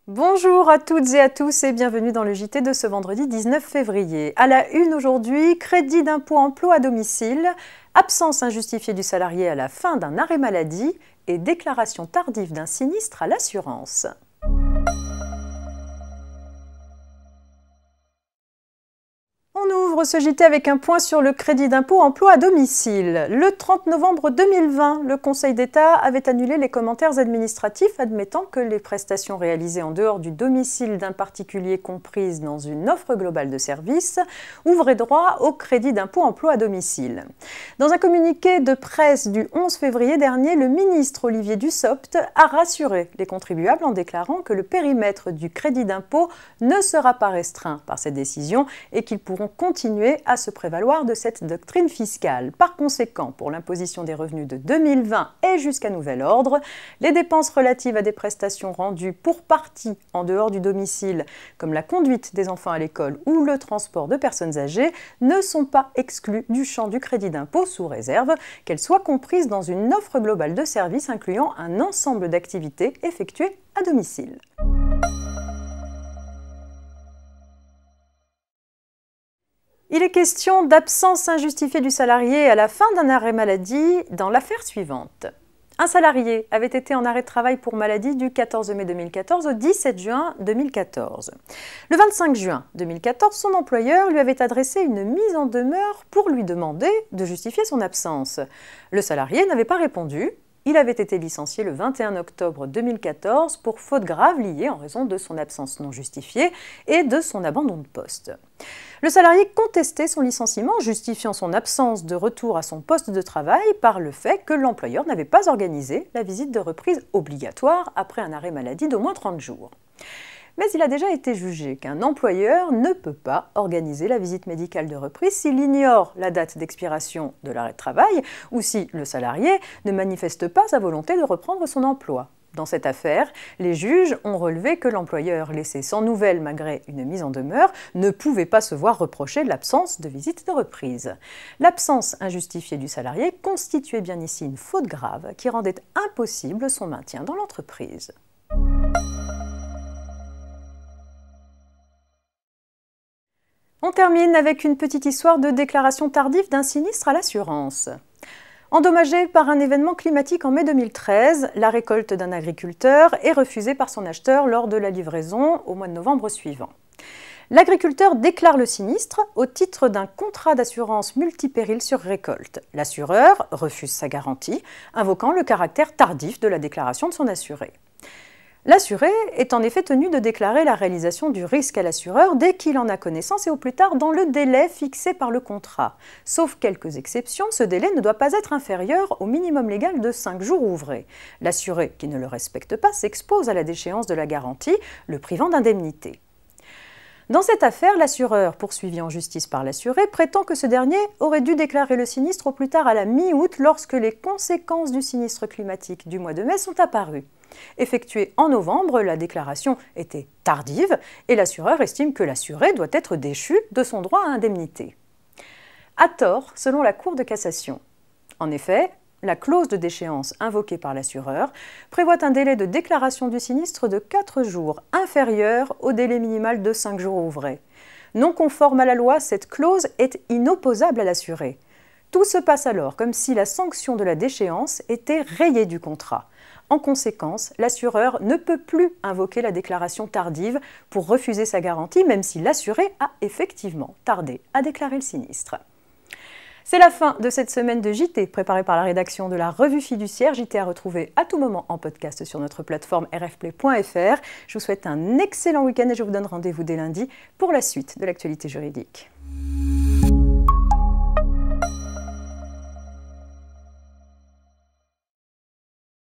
Bonjour à toutes et à tous et bienvenue dans le JT de ce vendredi 19 février. À la une aujourd'hui, crédit d'impôt emploi à domicile, absence injustifiée du salarié à la fin d'un arrêt maladie et déclaration tardive d'un sinistre à l'assurance. On ouvre ce JT avec un point sur le crédit d'impôt emploi à domicile. Le 30 novembre 2020, le Conseil d'État avait annulé les commentaires administratifs admettant que les prestations réalisées en dehors du domicile d'un particulier comprises dans une offre globale de services ouvraient droit au crédit d'impôt emploi à domicile. Dans un communiqué de presse du 11 février dernier, le ministre Olivier Dussopt a rassuré les contribuables en déclarant que le périmètre du crédit d'impôt ne sera pas restreint par cette décision et qu'ils pourront continuer à se prévaloir de cette doctrine fiscale. Par conséquent, pour l'imposition des revenus de 2020 et jusqu'à nouvel ordre, les dépenses relatives à des prestations rendues pour partie en dehors du domicile, comme la conduite des enfants à l'école ou le transport de personnes âgées, ne sont pas exclues du champ du crédit d'impôt sous réserve qu'elles soient comprises dans une offre globale de services incluant un ensemble d'activités effectuées à domicile. Il est question d'absence injustifiée du salarié à la fin d'un arrêt maladie dans l'affaire suivante. Un salarié avait été en arrêt de travail pour maladie du 14 mai 2014 au 17 juin 2014. Le 25 juin 2014, son employeur lui avait adressé une mise en demeure pour lui demander de justifier son absence. Le salarié n'avait pas répondu. Il avait été licencié le 21 octobre 2014 pour faute grave liée en raison de son absence non justifiée et de son abandon de poste. Le salarié contestait son licenciement, justifiant son absence de retour à son poste de travail par le fait que l'employeur n'avait pas organisé la visite de reprise obligatoire après un arrêt maladie d'au moins 30 jours. Mais il a déjà été jugé qu'un employeur ne peut pas organiser la visite médicale de reprise s'il ignore la date d'expiration de l'arrêt de travail ou si le salarié ne manifeste pas sa volonté de reprendre son emploi. Dans cette affaire, les juges ont relevé que l'employeur, laissé sans nouvelles malgré une mise en demeure, ne pouvait pas se voir reprocher l'absence de visite de reprise. L'absence injustifiée du salarié constituait bien ici une faute grave qui rendait impossible son maintien dans l'entreprise. On termine avec une petite histoire de déclaration tardive d'un sinistre à l'assurance. Endommagée par un événement climatique en mai 2013, la récolte d'un agriculteur est refusée par son acheteur lors de la livraison au mois de novembre suivant. L'agriculteur déclare le sinistre au titre d'un contrat d'assurance multipéril sur récolte. L'assureur refuse sa garantie, invoquant le caractère tardif de la déclaration de son assuré. L'assuré est en effet tenu de déclarer la réalisation du risque à l'assureur dès qu'il en a connaissance et au plus tard dans le délai fixé par le contrat. Sauf quelques exceptions, ce délai ne doit pas être inférieur au minimum légal de 5 jours ouvrés. L'assuré qui ne le respecte pas s'expose à la déchéance de la garantie, le privant d'indemnité. Dans cette affaire, l'assureur, poursuivi en justice par l'assuré, prétend que ce dernier aurait dû déclarer le sinistre au plus tard à la mi-août lorsque les conséquences du sinistre climatique du mois de mai sont apparues. Effectuée en novembre, la déclaration était tardive et l'assureur estime que l'assuré doit être déchu de son droit à indemnité. À tort, selon la Cour de cassation. En effet, la clause de déchéance invoquée par l'assureur prévoit un délai de déclaration du sinistre de 4 jours, inférieur au délai minimal de 5 jours ouvrés. Non conforme à la loi, cette clause est inopposable à l'assuré. Tout se passe alors comme si la sanction de la déchéance était rayée du contrat. En conséquence, l'assureur ne peut plus invoquer la déclaration tardive pour refuser sa garantie, même si l'assuré a effectivement tardé à déclarer le sinistre. C'est la fin de cette semaine de JT, préparée par la rédaction de la Revue Fiduciaire. JT à retrouver à tout moment en podcast sur notre plateforme rfplay.fr. Je vous souhaite un excellent week-end et je vous donne rendez-vous dès lundi pour la suite de l'actualité juridique.